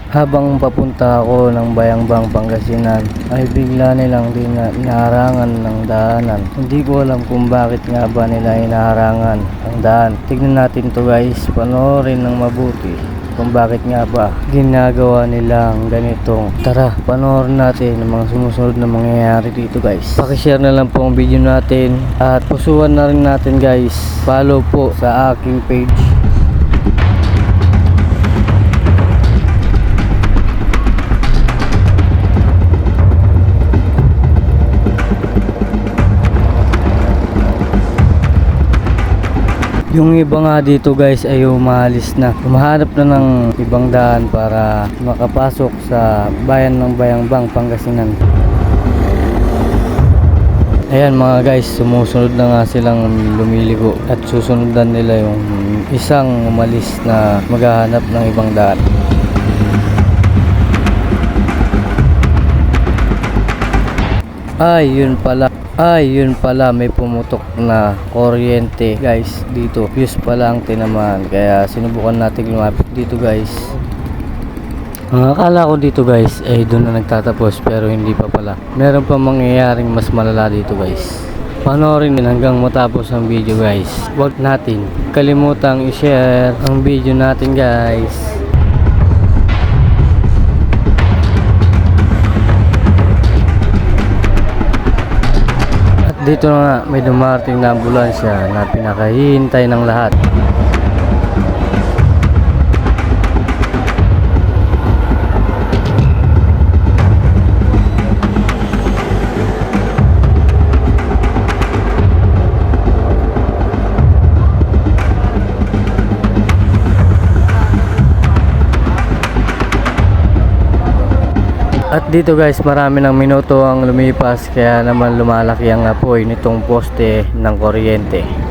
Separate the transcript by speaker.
Speaker 1: Habang papunta ako ng Bayambang, Pangasinan ay bigla nilang inaharangan ng daanan. Hindi ko alam kung bakit nga ba nila inaharangan ang daan. Tignan natin to guys, panoorin ng mabuti kung bakit nga ba ginagawa nilang ganitong. Tara, panoorin natin ang mga sumusunod na mangyayari dito guys. Pakishare na lang po ang video natin at pusuan na rin natin guys. Follow po sa aking page. Yung iba nga dito guys ay umalis na. Humahanap na ng ibang daan para makapasok sa bayan ng Bayambang, Pangasinan. Ayan mga guys, sumusunod na nga silang lumiligo at susundan nila yung isang umalis na maghahanap ng ibang daan. Yun pala may pumutok na kuryente guys dito. Fuse pala ang tinamaan, kaya sinubukan natin lumapit dito guys. Ang akala ko dito guys ay doon na nagtatapos, pero hindi pa pala. Meron pa mangyayaring mas malala dito guys. Panoorin din hanggang matapos ang video guys. Huwag natin kalimutang i-share ang video natin guys. Dito na nga may dumarating na ambulansya na pinakahihintay ng lahat. At dito guys, marami ng minuto ang lumipas, kaya naman lumalaki ang apoy nitong poste ng kuryente.